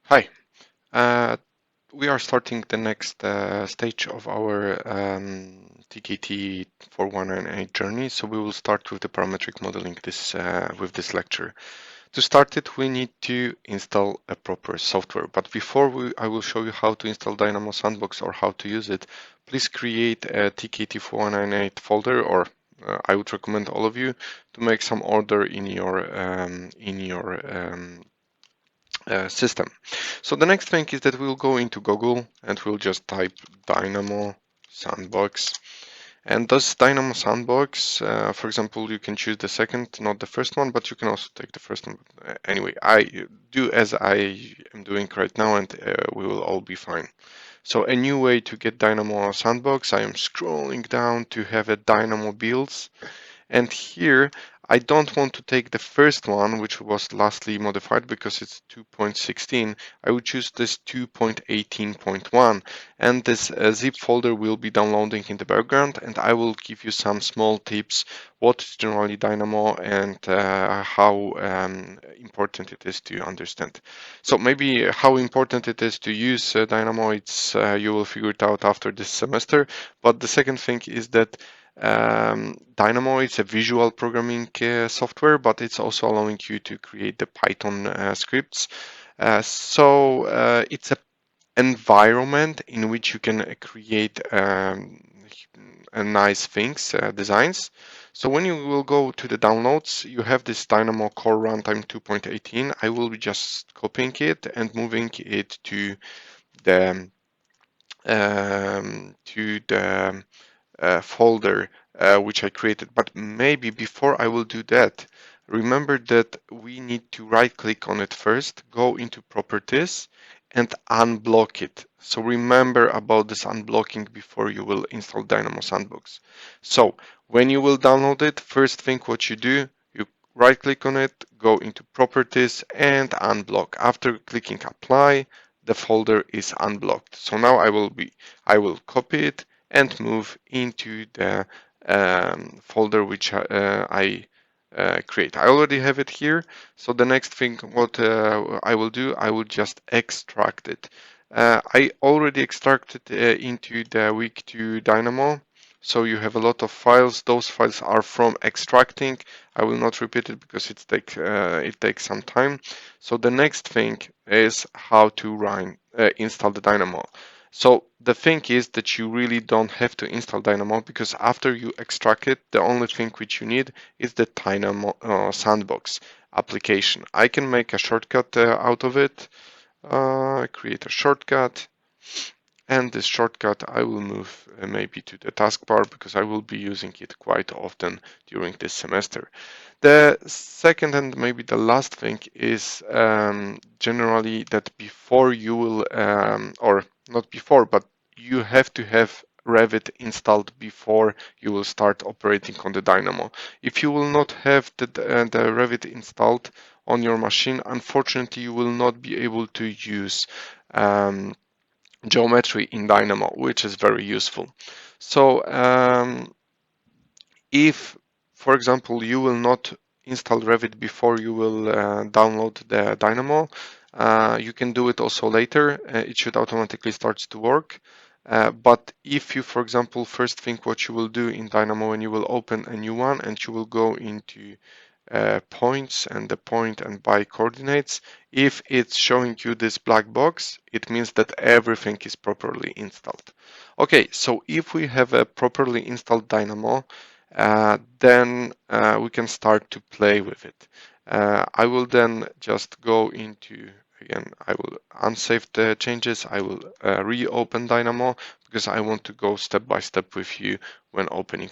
Hi, uh, we are starting the next stage of our TKT4198 journey. So we will start with the parametric modeling with this lecture. To start it, we need to install a proper software. But before I will show you how to install Dynamo Sandbox or how to use it. Please create a TKT4198 folder, or I would recommend all of you to make some order in your system. So the next thing is that we'll go into Google and we'll just type Dynamo Sandbox. And this Dynamo Sandbox, for example, you can choose the second, not the first one, but you can also take the first one. Anyway, I do as I am doing right now, and we will all be fine. So a new way to get Dynamo Sandbox, I am scrolling down to have a Dynamo builds. And here, I don't want to take the first one, which was lastly modified because it's 2.16. I would choose this 2.18.1, and this zip folder will be downloading in the background, and I will give you some small tips what is generally Dynamo and how important it is to understand. So maybe how important it is to use Dynamo, it's you will figure it out after this semester. But the second thing is that Dynamo is a visual programming software, but it's also allowing you to create the Python scripts. So it's an environment in which you can create nice things, designs. So when you will go to the downloads, you have this Dynamo Core Runtime 2.18. I will be just copying it and moving it the to the folder which I created. But maybe before I will do that, remember that we need to right click on it first, go into properties and unblock it. So remember about this unblocking before you will install Dynamo Sandbox. So when you will download it, first thing what you do, you right click on it, go into properties and unblock. After clicking apply, the folder is unblocked. So now I will copy it and move into the folder which I create. I already have it here. So the next thing what I will do, I will just extract it. I already extracted into the week 2 Dynamo. So you have a lot of files. Those files are from extracting. I will not repeat it because it takes some time. So the next thing is how to install the Dynamo. So the thing is that you really don't have to install Dynamo because after you extract it, the only thing which you need is the Dynamo Sandbox application. I can make a shortcut out of it, create a shortcut, and this shortcut I will move maybe to the taskbar because I will be using it quite often during this semester. The second and maybe the last thing is generally that before you will, or not before, but you have to have Revit installed before you will start operating on the Dynamo. If you will not have the Revit installed on your machine, unfortunately you will not be able to use geometry in Dynamo, which is very useful. So if, for example, you will not install Revit before you will download the Dynamo, you can do it also later. It should automatically start to work. But if you, for example, first think what you will do in Dynamo when you will open a new one and you will go into points and the point and by coordinates, if it's showing you this black box, it means that everything is properly installed. Okay, so if we have a properly installed Dynamo, then we can start to play with it. I will then just go into, again, I will unsave the changes. I will reopen Dynamo because I want to go step by step with you when opening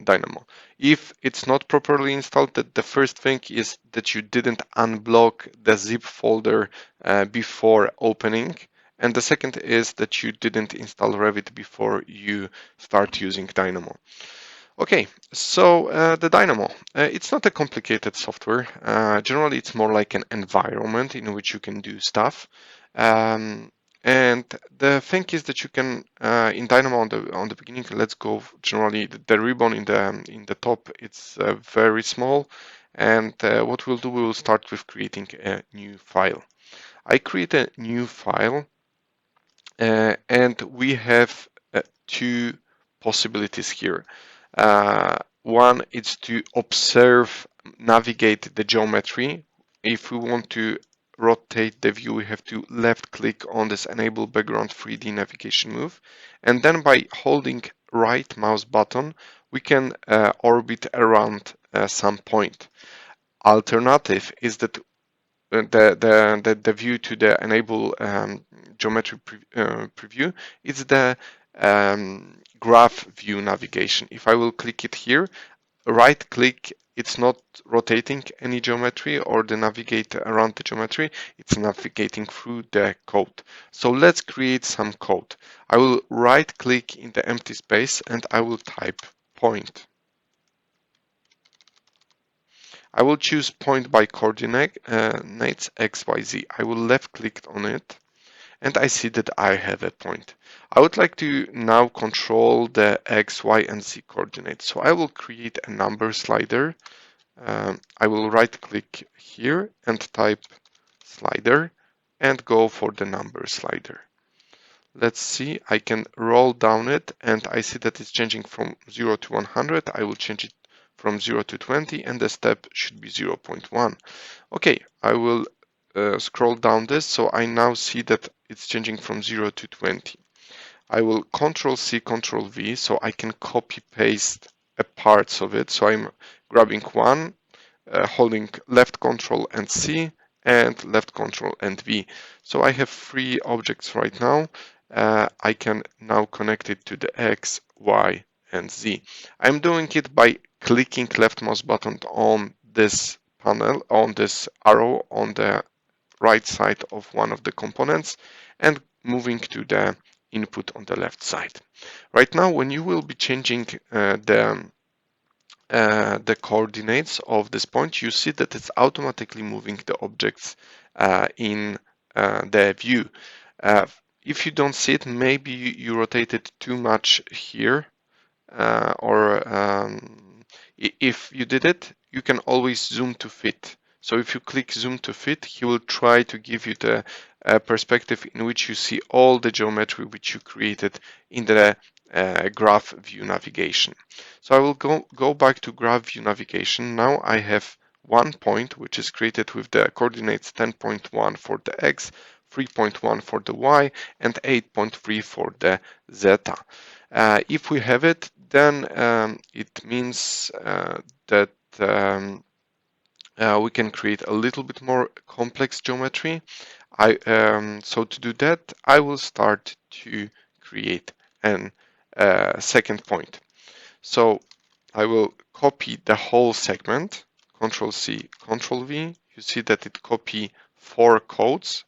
Dynamo. If it's not properly installed, the first thing is that you didn't unblock the zip folder before opening. And the second is that you didn't install Revit before you start using Dynamo. Okay, so the Dynamo, it's not a complicated software. Generally, it's more like an environment in which you can do stuff. And the thing is that you can in Dynamo on the beginning. Let's go generally the ribbon in the top. It's very small, and what we'll do, we will start with creating a new file. I create a new file, and we have two possibilities here. One is to observe, navigate the geometry. If we want to rotate the view, we have to left click on this enable background 3D navigation move, and then by holding right mouse button we can orbit around some point. Alternative is that the view to the enable geometry preview is the graph view navigation. If I will click it here, right click, it's not rotating any geometry or the navigate around the geometry, it's navigating through the code. So let's create some code. I will right click in the empty space and I will type point. I will choose point by coordinates x, y, z. I will left click on it and I see that I have a point. I would like to now control the x, y, and z coordinates. So I will create a number slider. I will right click here and type slider and go for the number slider. Let's see, I can roll down it and I see that it's changing from 0 to 100. I will change it from 0 to 20 and the step should be 0.1. Okay, I will scroll down this, so I now see that it's changing from 0 to 20. I will Control C, Control V, so I can copy paste a parts of it. So I'm grabbing one, holding left Control and C, and left Control and V. So I have three objects right now. I can now connect it to the X, Y, and Z. I'm doing it by clicking left mouse button on this panel, on this arrow on the right side of one of the components and moving to the input on the left side. Right now, when you will be changing the coordinates of this point, you see that it's automatically moving the objects in the view. If you don't see it, maybe you rotated too much here, or if you did it, you can always zoom to fit. So if you click zoom to fit, he will try to give you the perspective in which you see all the geometry which you created in the graph view navigation. So I will go back to graph view navigation. Now I have one point which is created with the coordinates 10.1 for the x, 3.1 for the y, and 8.3 for the zeta. If we have it, then it means that we can create a little bit more complex geometry. So to do that, I will start to create an second point. So I will copy the whole segment, Control C, Control V. You see that it copy four codes,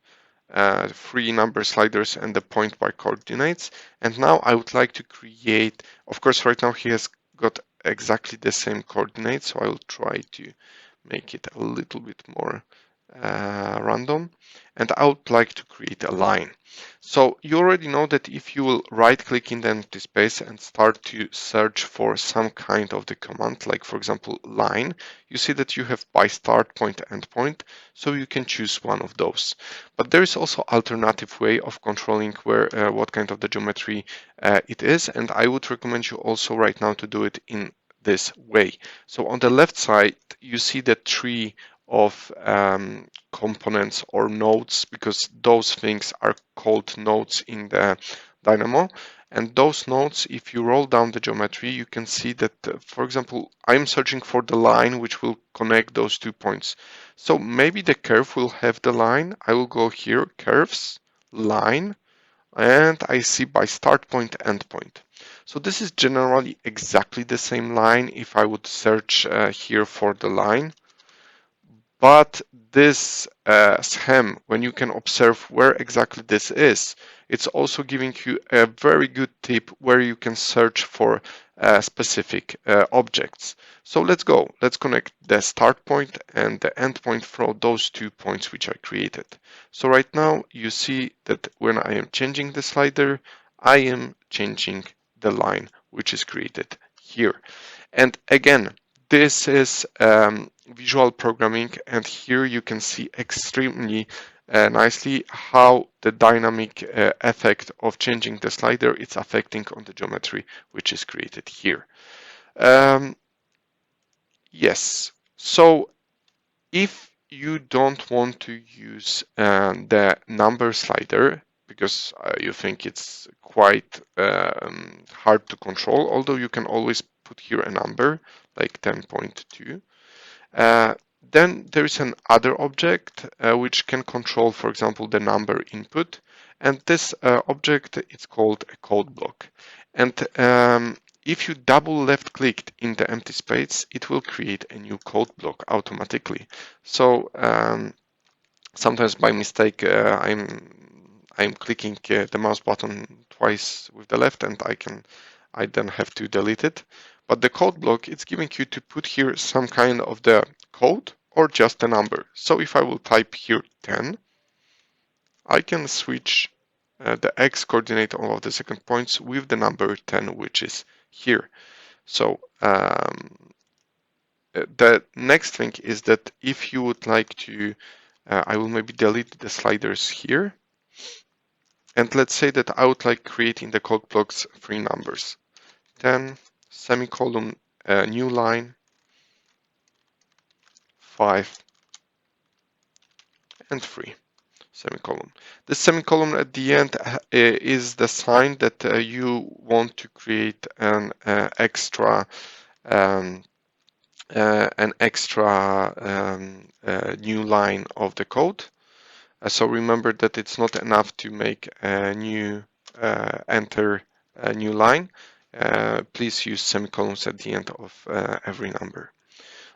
three number sliders and the point by coordinates. And now I would like to create, of course, right now he has got exactly the same coordinates, so I will try to make it a little bit more random, and I would like to create a line. So you already know that if you will right click in the empty space and start to search for some kind of the command, like for example line, you see that you have by start point, end point, so you can choose one of those. But there is also alternative way of controlling where what kind of the geometry it is, and I would recommend you also right now to do it in this way. So on the left side you see the tree of components or nodes, because those things are called nodes in the Dynamo. And those nodes, if you roll down the geometry, you can see that, for example, I'm searching for the line which will connect those 2 points. So maybe the curve will have the line. I will go here, curves, line, and I see by start point, end point. So this is generally exactly the same line if I would search here for the line. But this scheme, when you can observe where exactly this is, it's also giving you a very good tip where you can search for specific objects. So let's go. Let's connect the start point and the end point from those 2 points which I created. So right now you see that when I am changing the slider, I am changing the line which is created here. And again, this is visual programming, and here you can see extremely nicely how the dynamic effect of changing the slider is affecting on the geometry which is created here. Yes, so if you don't want to use the number slider because you think it's quite hard to control, although you can always put here a number like 10.2. Then there is an other object which can control, for example, the number input. And this object is called a code block. And if you double left clicked in the empty space, it will create a new code block automatically. So sometimes by mistake, I'm clicking the mouse button twice with the left, and I then have to delete it. But the code block, it's giving you to put here some kind of the code or just a number. So if I will type here 10, I can switch the x coordinate of the second points with the number 10, which is here. So the next thing is that if you would like to, I will maybe delete the sliders here. And let's say that I would like creating the code blocks 3 numbers. 10, semicolon, new line, 5, and 3, semicolon. The semicolon at the end is the sign that you want to create an extra new line of the code. So remember that it's not enough to make a new enter a new line. Please use semicolons at the end of every number.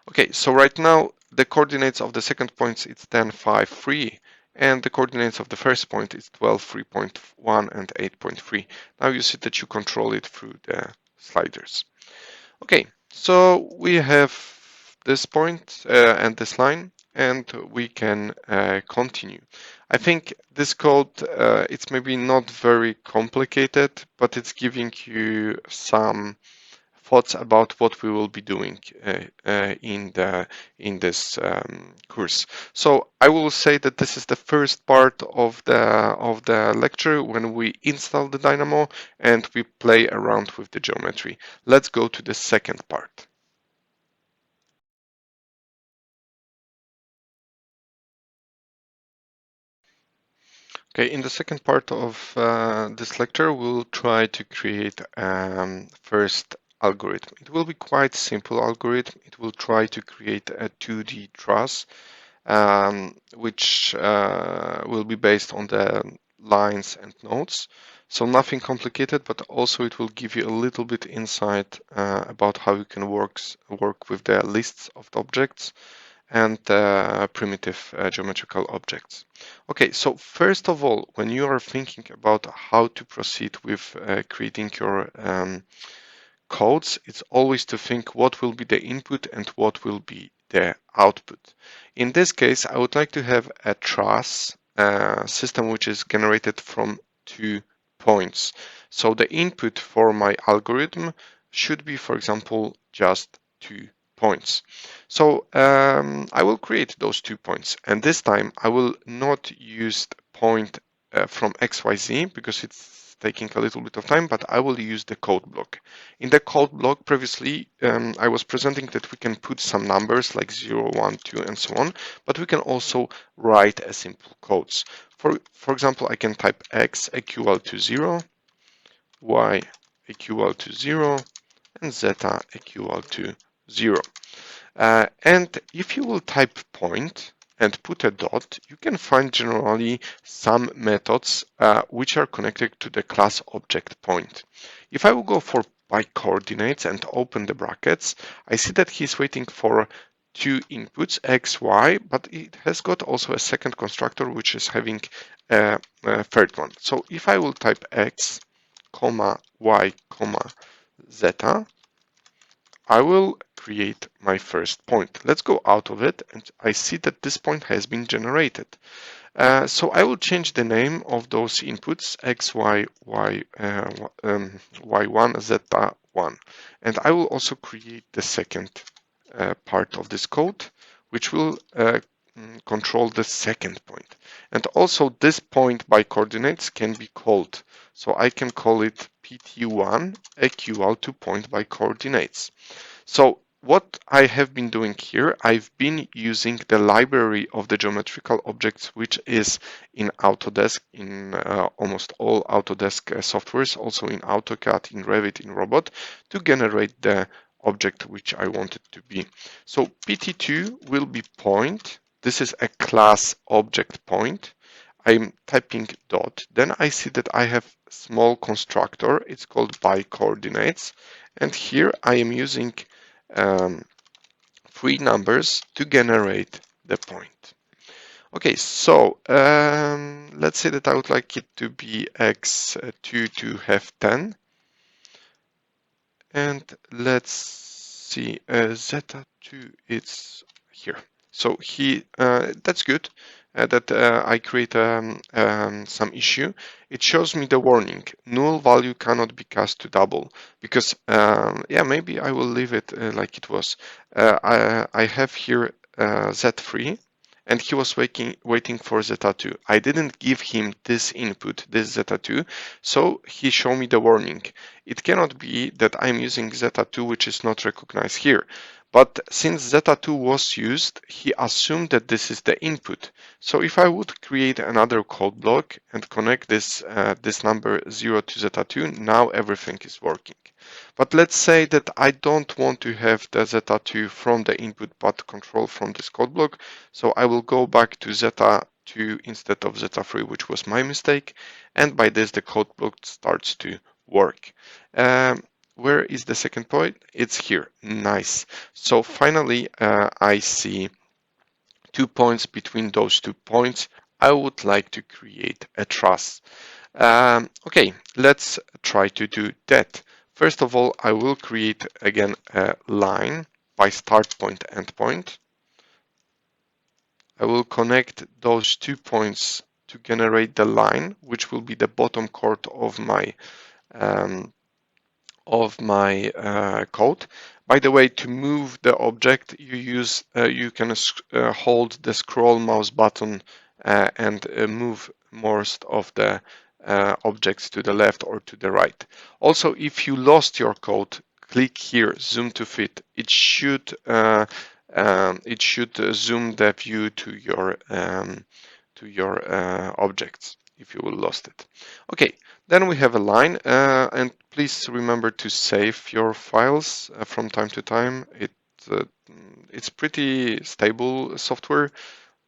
Okay, so right now the coordinates of the second point is 10, 5, 3, and the coordinates of the first point is 12, 3.1, and 8.3. Now you see that you control it through the sliders. Okay, so we have this point and this line, and we can continue. I think this code, it's maybe not very complicated, but it's giving you some thoughts about what we will be doing in this course. So I will say that this is the first part of the lecture when we install the Dynamo and we play around with the geometry. Let's go to the second part. Okay, in the second part of this lecture, we'll try to create first algorithm. It will be quite simple algorithm. It will try to create a 2D truss, which will be based on the lines and nodes. So nothing complicated, but also it will give you a little bit insight about how you can work with the lists of the objects and primitive geometrical objects. Okay, so first of all, when you are thinking about how to proceed with creating your codes, it's always to think what will be the input and what will be the output. In this case, I would like to have a truss system which is generated from 2 points. So the input for my algorithm should be, for example, just 2 points. So I will create those 2 points, and this time I will not use point from XYZ because it's taking a little bit of time, but I will use the code block. In the code block previously, I was presenting that we can put some numbers like 0, 1, 2, and so on, but we can also write a simple codes. For example, I can type x equal to 0, y equal to 0, and zeta equal to 0. And if you will type point and put a dot, you can find generally some methods which are connected to the class object point. If I will go for by coordinates and open the brackets, I see that he's waiting for 2 inputs, x, y, but it has got also a second constructor which is having a third one. So if I will type x, comma, y, comma, zeta, I will create my first point. Let's go out of it, and I see that this point has been generated. So I will change the name of those inputs, x, y, y1, zeta 1. And I will also create the second part of this code, which will control the second point. And also this point by coordinates can be called. So I can call it pt1 equal to point by coordinates. So what I have been doing here, I've been using the library of the geometrical objects, which is in Autodesk, in almost all Autodesk softwares, also in AutoCAD, in Revit, in Robot, to generate the object which I want it to be. So pt2 will be point. This is a class object point. I'm typing dot. Then I see that I have small constructor. It's called by coordinates. And here I am using um, 3 numbers to generate the point. Okay, so let's say that I would like it to be x2 to have 10. And let's see, zeta2, it's here. So that's good that I create some issue. It shows me the warning, null value cannot be cast to double, because yeah, maybe I will leave it like it was. I have here Z3, and he was waiting for zeta2. I didn't give him this input, this zeta2, so he showed me the warning. It cannot be that I'm using zeta2 which is not recognized here. But since zeta2 was used, he assumed that this is the input. So if I would create another code block and connect this number 0 to zeta2, now everything is working. But let's say that I don't want to have the zeta2 from the input but control from this code block. So I will go back to zeta2 instead of zeta3, which was my mistake. And by this, the code block starts to work. Where is the second point? It's here. Nice. So finally, I see 2 points. Between those 2 points, I would like to create a truss. Okay, let's try to do that. First of all, I will create again a line by start point, end point. I will connect those 2 points to generate the line, which will be the bottom chord of my code. By the way, to move the object, you can hold the scroll mouse button and move most of the objects to the left or to the right. Also, if you lost your code, click here, zoom to fit. It should zoom the view to your objects if you will lost it. Okay, then we have a line, and please remember to save your files from time to time. It's pretty stable software,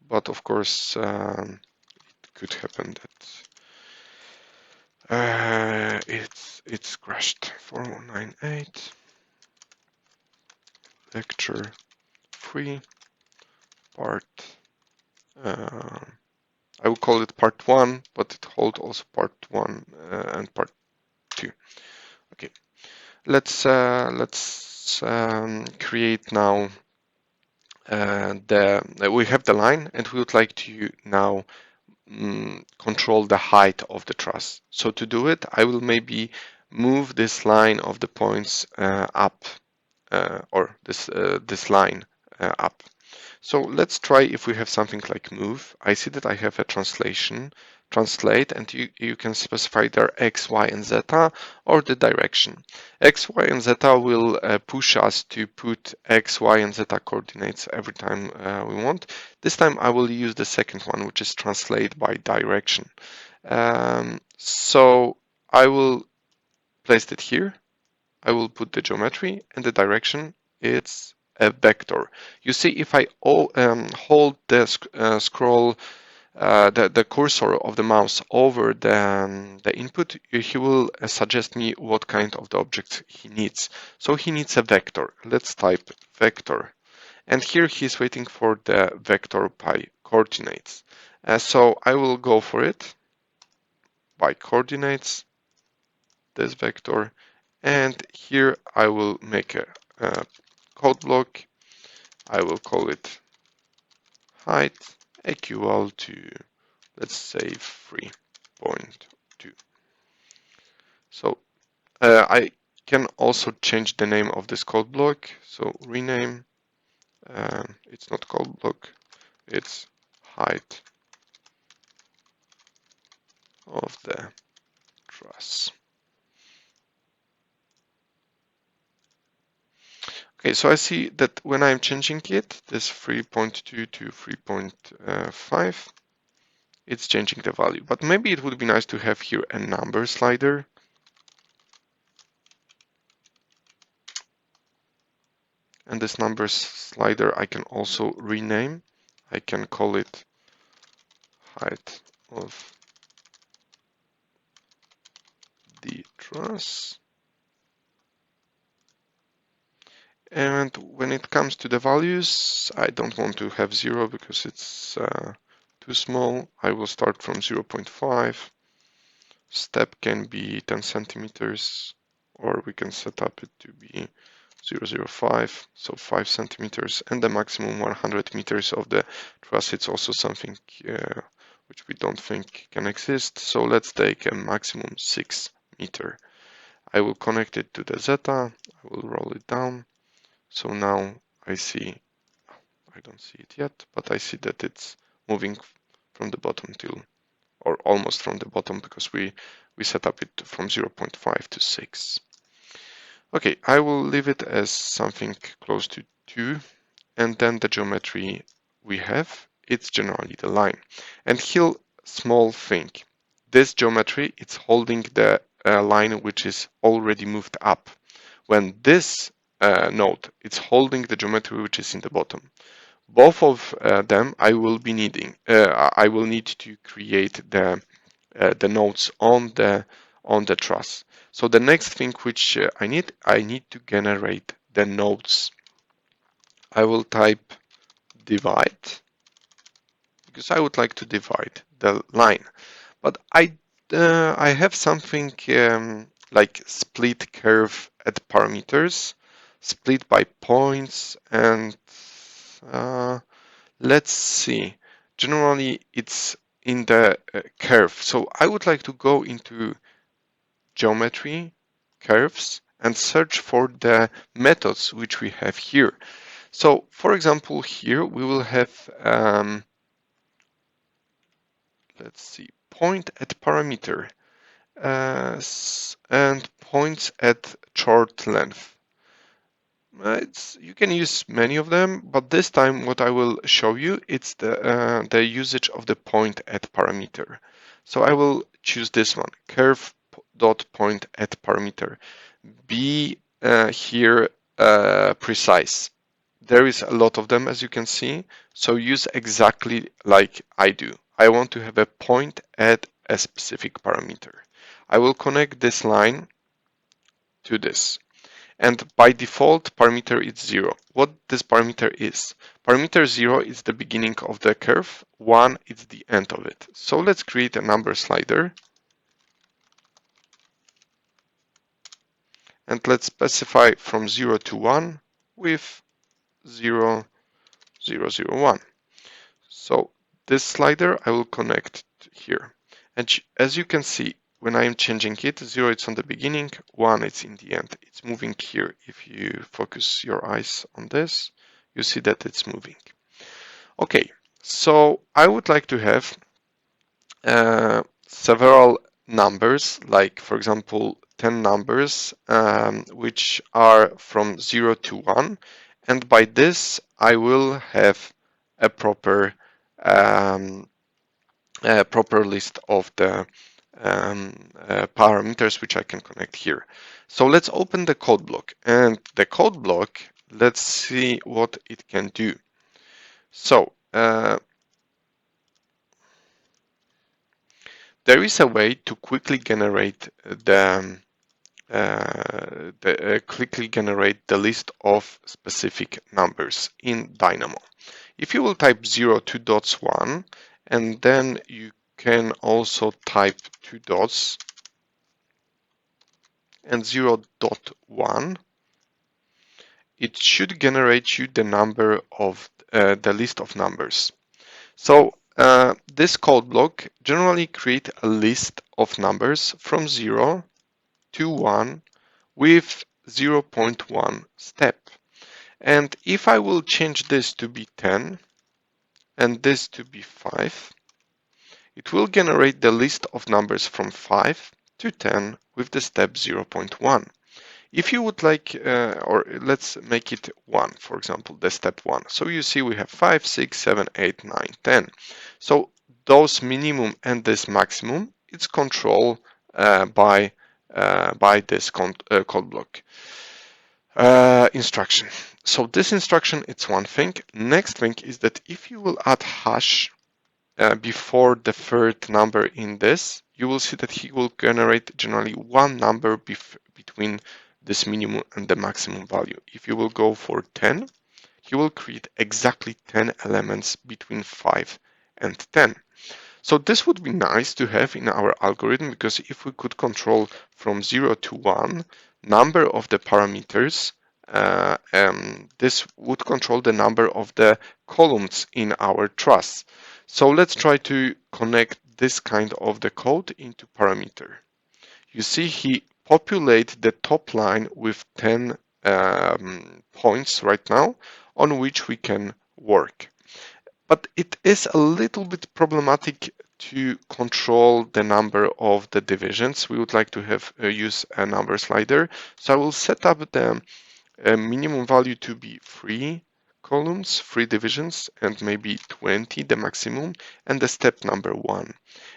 but of course it could happen that it's crashed. 4198 lecture 3 part. I will call it part 1, but it holds also part 1 and part 2. Okay, let's create now we have the line, and we would like to now control the height of the truss. So to do it, I will maybe move this line of the points up, or this line up. So let's try if we have something like move. I see that I have a translate, and you can specify there x, y, and zeta, or the direction. X, y, and zeta will push us to put x, y, and zeta coordinates every time we want. This time I will use the second one, which is translate by direction. So I will place it here. I will put the geometry, and the direction, it's a vector. You see, if I hold the scroll, the cursor of the mouse over the input, he will suggest me what kind of the object he needs. So he needs a vector. Let's type vector. And here he's waiting for the vector by coordinates. So I will go for it by coordinates, this vector. And here I will make a code block. I will call it height equal to, let's say, 3.2. So I can also change the name of this code block. So rename, it's not code block, its height of the truss. Okay, so I see that when I'm changing it, this 3.2 to 3.5, it's changing the value. But maybe it would be nice to have here a number slider. And this number slider I can also rename. I can call it height of the truss. And when it comes to the values, I don't want to have 0 because it's too small. I will start from 0.5. Step can be 10 centimeters, or we can set up it to be 0.05, so 5 centimeters, and the maximum 100 meters of the truss. It's also something which we don't think can exist, so let's take a maximum 6 meter. I will connect it to the zeta, I will roll it down. So now I see, I don't see it yet, but I see that it's moving from the bottom till, or almost from the bottom, because we set up it from 0.5 to 6. Okay, I will leave it as something close to 2, and then the geometry we have, it's generally the line. And here, small thing, this geometry, it's holding the line which is already moved up. When this node, it's holding the geometry which is in the bottom. Both of them I will be needing. I will need to create the nodes on the truss. So the next thing which I need to generate the nodes. I will type divide because I would like to divide the line, but I have something like split curve at parameters, split by points, and let's see. Generally, it's in the curve. So I would like to go into geometry, curves, and search for the methods which we have here. So, for example, here we will have, let's see, point at parameter and points at chord length. You can use many of them, but this time what I will show you, it's the usage of the point at parameter. So I will choose this one, curve dot point at parameter. Be here precise. There is a lot of them, as you can see, so use exactly like I do. I want to have a point at a specific parameter. I will connect this line to this. And by default, parameter is 0. What this parameter is? Parameter 0 is the beginning of the curve, 1 is the end of it. So let's create a number slider. And let's specify from 0 to 1 with 0, 0, 0, 1. So this slider I will connect here. And as you can see, when I am changing it, 0 it's on the beginning, 1 it's in the end. It's moving here. If you focus your eyes on this, you see that it's moving. Okay, so I would like to have several numbers, like for example 10 numbers, which are from 0 to 1, and by this I will have a proper list of the parameters which I can connect here. So let's open the code block, and the code block, let's see what it can do. So there is a way to quickly generate the list of specific numbers in Dynamo. If you will type 0, 2 dots, 1, and then you can also type 2 dots and 0.1, it should generate you the number of the list of numbers. So this code block generally create a list of numbers from 0 to 1 with 0.1 step. And if I will change this to be 10, and this to be 5, it will generate the list of numbers from 5 to 10 with the step 0.1. If you would like, or let's make it 1, for example, the step 1. So you see we have 5, 6, 7, 8, 9, 10. So those minimum and this maximum, it's controlled by this code block instruction. So this instruction, it's one thing. Next thing is that if you will add hash before the third number in this, you will see that he will generate generally one number between this minimum and the maximum value. If you will go for 10, he will create exactly 10 elements between 5 and 10. So this would be nice to have in our algorithm, because if we could control from 0 to 1 number of the parameters, this would control the number of the columns in our truss. So let's try to connect this kind of the code into parameter. You see he populate the top line with 10 points right now on which we can work. But it is a little bit problematic to control the number of the divisions. We would like to have use a number slider. So I will set up the minimum value to be 3 columns, 3 divisions, and maybe 20, the maximum, and the step number 1.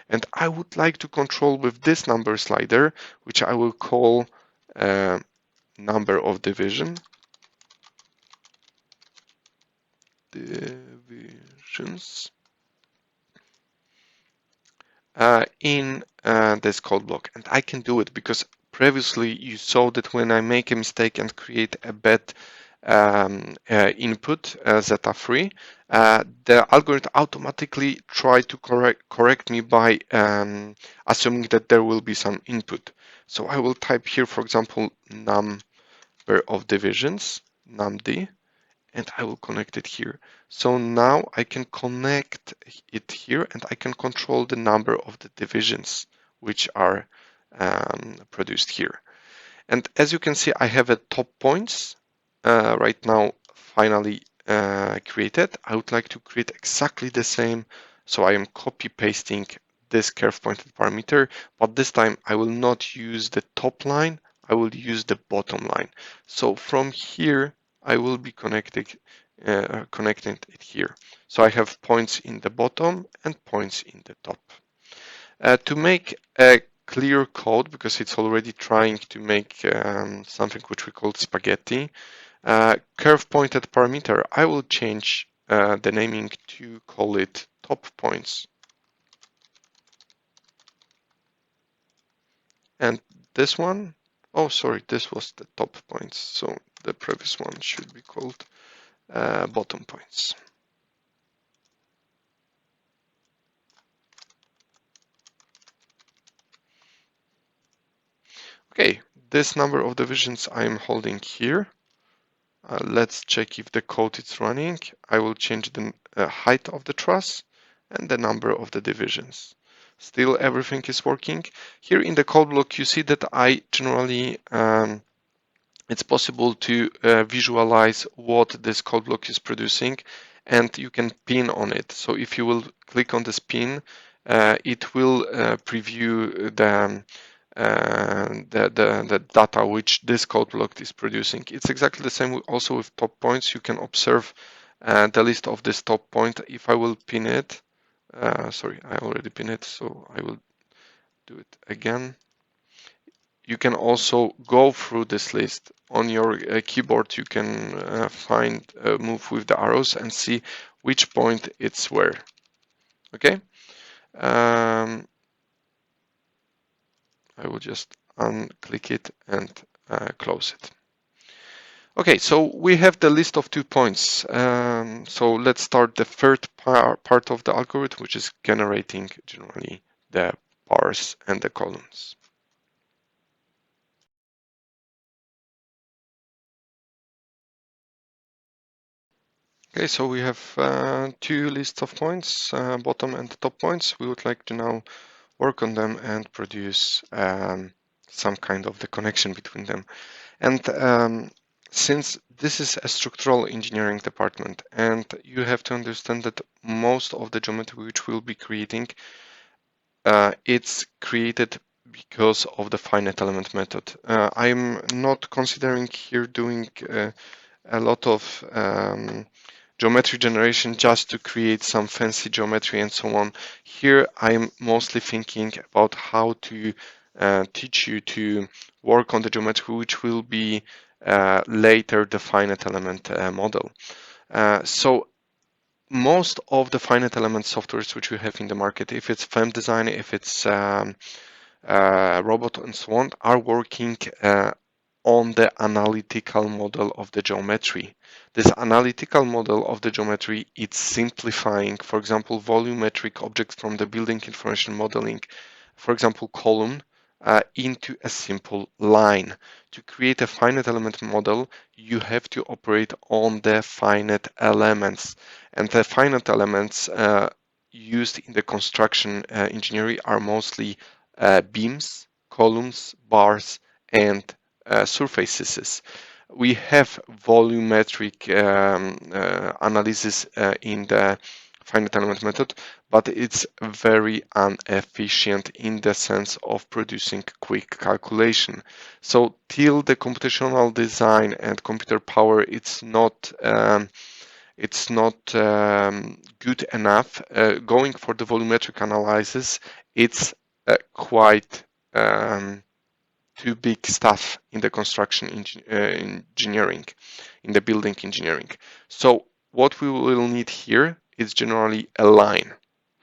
And I would like to control with this number slider, which I will call number of divisions in this code block. And I can do it because previously you saw that when I make a mistake and create a bad input zeta3, the algorithm automatically try to correct me by assuming that there will be some input. So I will type here, for example, number of divisions, numd, and I will connect it here. So now I can connect it here, and I can control the number of the divisions which are produced here. And as you can see, I have a top points right now finally created. I would like to create exactly the same. So I am copy pasting this curve pointed parameter, but this time I will not use the top line. I will use the bottom line. So from here, I will be connecting it here. So I have points in the bottom and points in the top. To make a clear code, because it's already trying to make something which we call spaghetti, curve pointed parameter, I will change the naming to call it top points. And this one, oh sorry, this was the top points, so the previous one should be called bottom points. Okay, this number of divisions I'm holding here. Let's check if the code is running. I will change the height of the truss and the number of the divisions. Still everything is working. Here in the code block you see that I generally it's possible to visualize what this code block is producing, and you can pin on it. So if you will click on this pin, it will preview the data which this code block is producing. It's exactly the same also with top points. You can observe the list of this top point. If I will pin it, sorry, I already pinned it, so I will do it again. You can also go through this list on your keyboard. You can find move with the arrows and see which point it's where. Okay. I will just unclick it and close it. Okay, so we have the list of 2 points. So let's start the third part of the algorithm, which is generating generally the bars and the columns. Okay, so we have 2 lists of points, bottom and top points. We would like to now work on them and produce some kind of the connection between them. And Since this is a structural engineering department, and you have to understand that most of the geometry which we'll be creating, it's created because of the finite element method. I'm not considering here doing a lot of geometry generation just to create some fancy geometry and so on. Here I'm mostly thinking about how to teach you to work on the geometry which will be later the finite element model. So most of the finite element softwares which we have in the market, if it's FEM design, if it's robot and so on, are working on the analytical model of the geometry. This analytical model of the geometry, it's simplifying, for example, volumetric objects from the building information modeling, for example, column, into a simple line. To create a finite element model, you have to operate on the finite elements. And the finite elements used in the construction engineering are mostly beams, columns, bars, and surfaces. We have volumetric analysis in the finite element method, but it's very inefficient in the sense of producing quick calculation. So till the computational design and computer power, it's not good enough. Going for the volumetric analysis, it's quite too big stuff in the construction engineering, in the building engineering. So what we will need here is generally a line,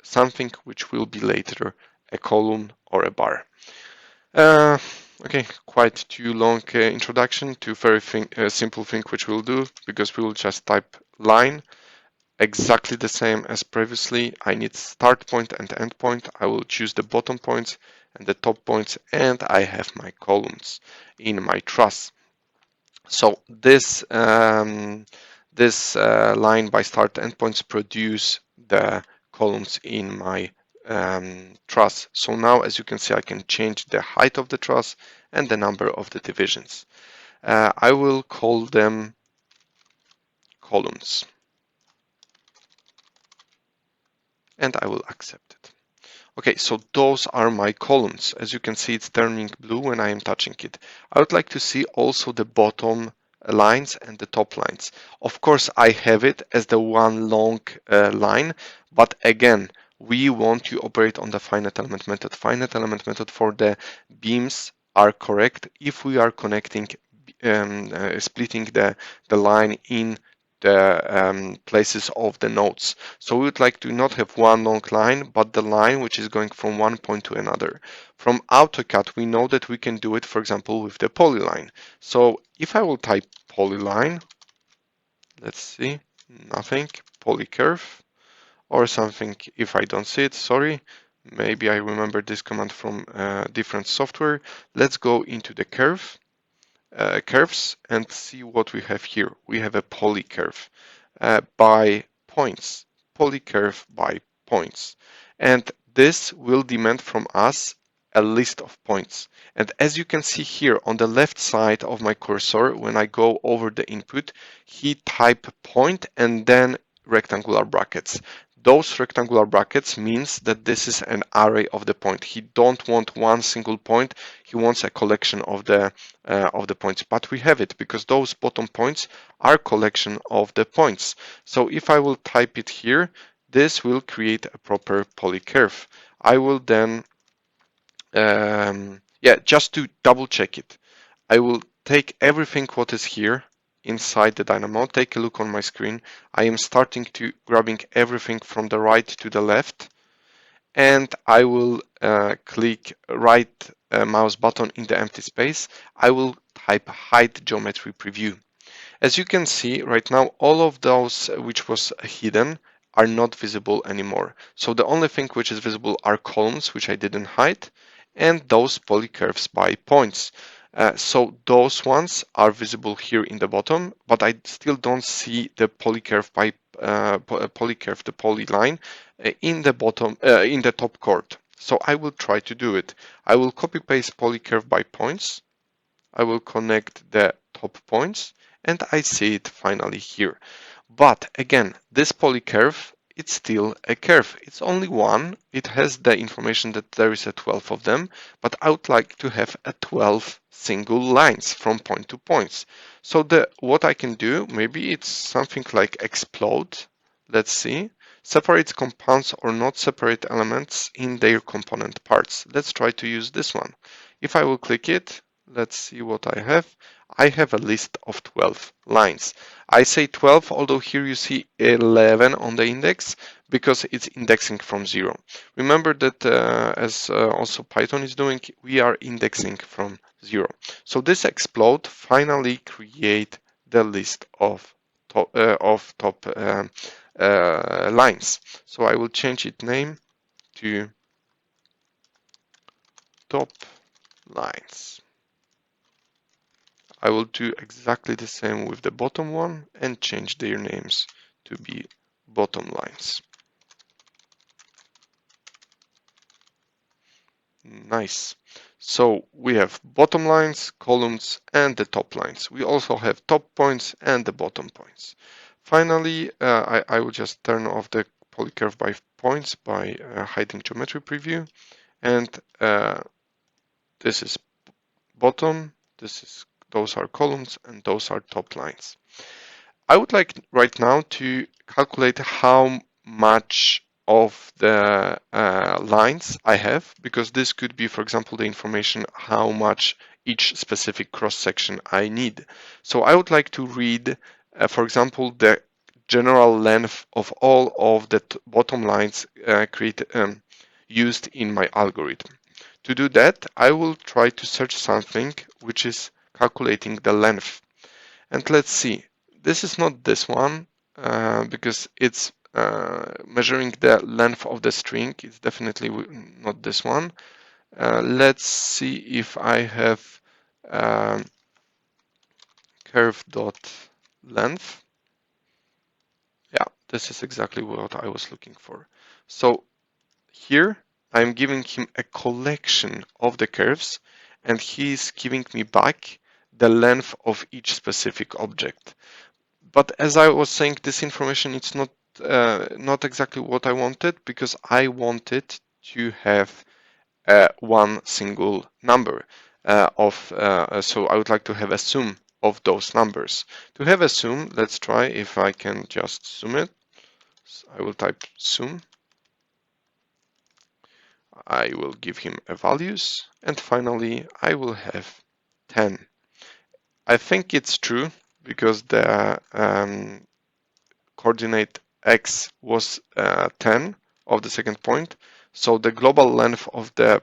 something which will be later a column or a bar. Okay, quite too long introduction to very simple thing which we'll do, because we will just type line, exactly the same as previously. I need start point and end point. I will choose the bottom points and the top points, and I have my columns in my truss. So this line by start endpoints produce the columns in my truss. So now, as you can see, I can change the height of the truss and the number of the divisions. I will call them columns, and I will accept it. Okay, so those are my columns. As you can see, it's turning blue when I am touching it. I would like to see also the bottom lines and the top lines. Of course, I have it as the one long line, but again, we want to operate on the finite element method. Finite element method for the beams are correct if we are connecting, splitting the line in the places of the nodes. So we would like to not have one long line, but the line which is going from one point to another. From AutoCAD, we know that we can do it, for example, with the polyline. So if I will type polyline, let's see, nothing, polycurve, or something. If I don't see it, sorry, maybe I remember this command from different software. Let's go into the curves and see what we have here. We have a polycurve by points, polycurve by points. And this will demand from us a list of points. And as you can see here on the left side of my cursor, when I go over the input, he type point and then rectangular brackets. Those rectangular brackets means that this is an array of the point. He don't want one single point. He wants a collection of the points. But we have it because those bottom points are collection of the points. So if I will type it here, this will create a proper polycurve. I will then, just to double check it, I will take everything what is here inside the Dynamo. Take a look on my screen. I am starting to grabbing everything from the right to the left, and I will click right mouse button in the empty space. I will type hide geometry preview. As you can see right now, all of those which was hidden are not visible anymore. So the only thing which is visible are columns, which I didn't hide, and those polycurves by points. So those ones are visible here in the bottom, but I still don't see the polycurve by polycurve, the polyline in the bottom, in the top chord. So I will try to do it. I will copy paste polycurve by points. I will connect the top points, and I see it finally here. But again, this polycurve, it's still a curve. It's only one. It has the information that there is a 12 of them, but I would like to have a 12 single lines from point to points. So what I can do, maybe it's something like explode. Let's see. Separate compounds or not separate elements in their component parts. Let's try to use this one. If I will click it, let's see what I have. I have a list of 12 lines. I say 12, although here you see 11 on the index because it's indexing from 0. Remember that as also Python is doing, we are indexing from 0. So this explode finally create the list of top lines. So I will change its name to top lines. I will do exactly the same with the bottom one and change their names to be bottom lines. Nice. So we have bottom lines, columns, and the top lines. We also have top points and the bottom points. Finally, I will just turn off the polycurve by points by hiding geometry preview. And this is bottom, those are columns, and those are top lines. I would like right now to calculate how much of the lines I have, because this could be, for example, the information how much each specific cross section I need. So I would like to read, for example, the general length of all of the bottom lines used in my algorithm. To do that, I will try to search something which is calculating the length. And let's see, this is not this one because it's measuring the length of the string. It's definitely not this one. Let's see if I have curve.length. Yeah, this is exactly what I was looking for. So here I'm giving him a collection of the curves, and he's giving me back the length of each specific object. But as I was saying, this information it's not exactly what I wanted, because I wanted to have one single number so I would like to have a sum of those numbers. To have a sum, let's try if I can just sum it. So I will type sum. I will give him a values, and finally I will have 10. I think it's true because the coordinate x was 10 of the second point. So the global length of the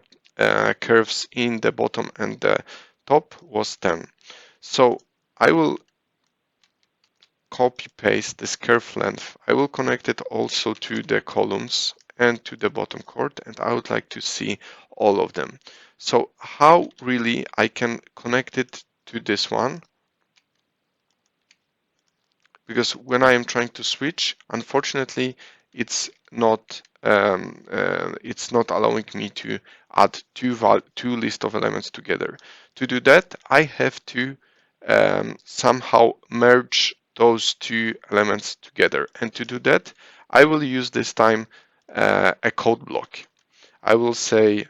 curves in the bottom and the top was 10. So I will copy paste this curve length. I will connect it also to the columns and to the bottom chord, and I would like to see all of them. So how really I can connect it to this one? Because when I am trying to switch, unfortunately, it's not allowing me to add two list of elements together. To do that, I have to somehow merge those two elements together. And to do that, I will use this time a code block. I will say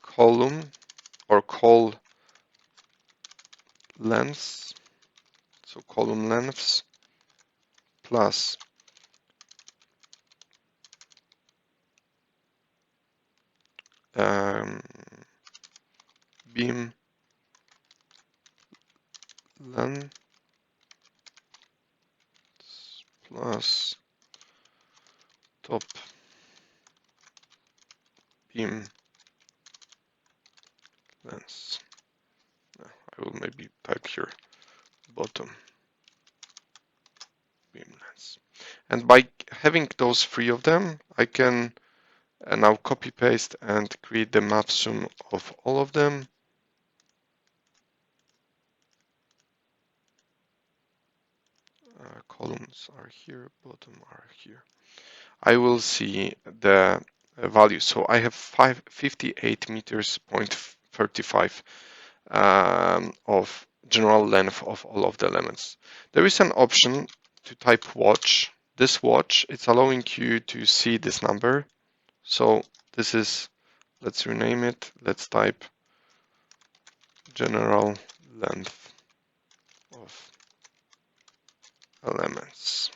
column or call lengths. So column lengths plus beam length plus top beam length. I will maybe type here bottom beam length. And by having those three of them, I can now copy paste and create the map sum of all of them. Columns are here, bottom are here. I will see the value. So I have 58 meters 0.3 35 of general length of all of the elements. There is an option to type watch. This watch, it's allowing you to see this number. So this is, let's rename it. Let's type general length of elements.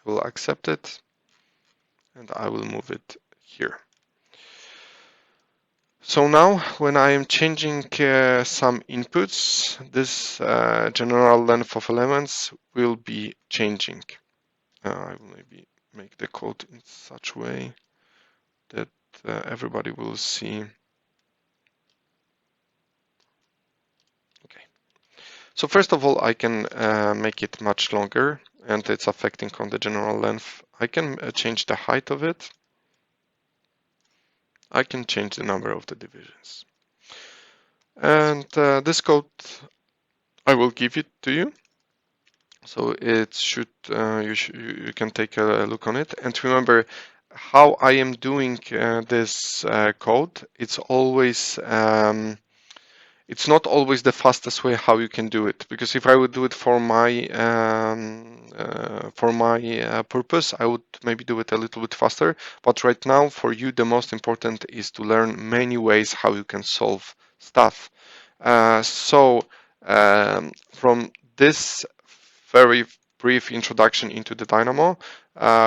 I will accept it and I will move it here. So now when I am changing some inputs, this general length of elements will be changing. I will maybe make the code in such a way that everybody will see. Okay. So first of all, I can make it much longer, and it's affecting on the general length. I can change the height of it. I can change the number of the divisions. And this code, I will give it to you. So it should, you can take a look on it. And remember, how I am doing this code, it's not always the fastest way how you can do it, because if I would do it for my purpose, I would maybe do it a little bit faster. But right now, for you, the most important is to learn many ways how you can solve stuff. From this very brief introduction into the Dynamo,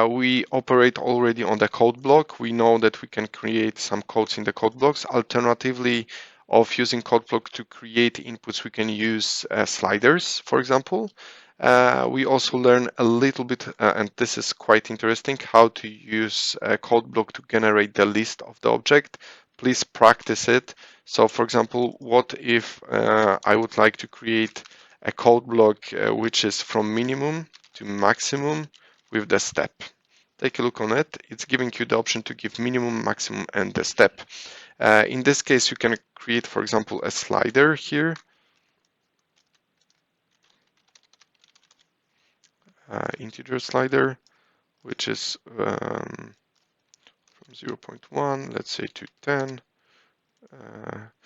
we operate already on the code block. We know that we can create some codes in the code blocks. Alternatively, of using code block to create inputs, we can use sliders, for example. We also learn a little bit, and this is quite interesting, how to use a code block to generate the list of the object. Please practice it. So for example, what if I would like to create a code block which is from minimum to maximum with the step. Take a look on it. It's giving you the option to give minimum, maximum, and the step. In this case, you can create, for example, a slider here. Integer slider, which is from 0.1, let's say, to 10.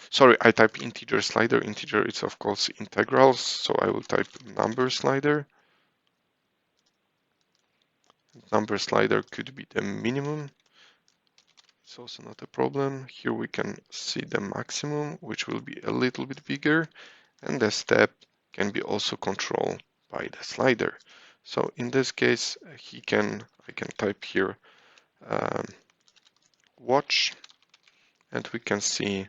Sorry, I type integer slider. Integer is, of course, integrals, so I will type number slider. Number slider could be the minimum. It's also not a problem. Here we can see the maximum, which will be a little bit bigger, and the step can be also controlled by the slider. So in this case, I can type here watch, and we can see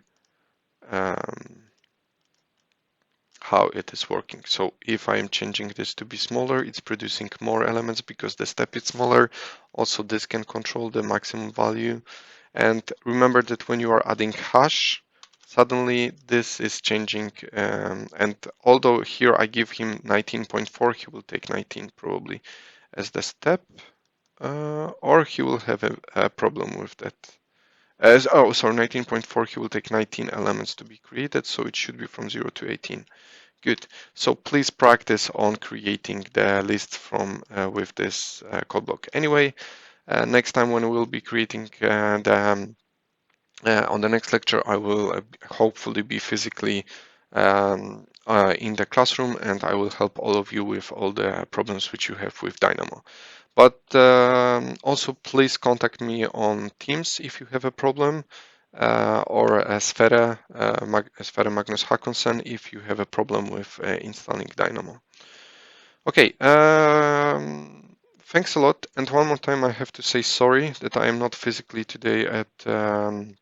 how it is working. So if I am changing this to be smaller, it's producing more elements because the step is smaller. Also, this can control the maximum value. And remember that when you are adding hash, suddenly this is changing. And although here I give him 19.4, he will take 19 probably as the step, or he will have a problem with that. Oh, sorry, 19.4, he will take 19 elements to be created, so it should be from 0 to 18. Good. So please practice on creating the list from with this code block. Anyway, next time when we'll be creating on the next lecture, I will hopefully be physically in the classroom, and I will help all of you with all the problems which you have with Dynamo. But also please contact me on Teams if you have a problem, or Sfera Magnus Hakonsson if you have a problem with installing Dynamo. Okay, thanks a lot. And one more time, I have to say sorry that I am not physically today at the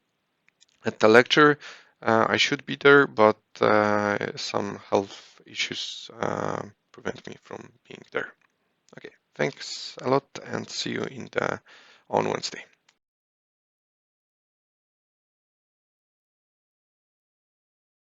lecture. I should be there, but some health issues prevent me from being there. Okay, thanks a lot, and see you on Wednesday.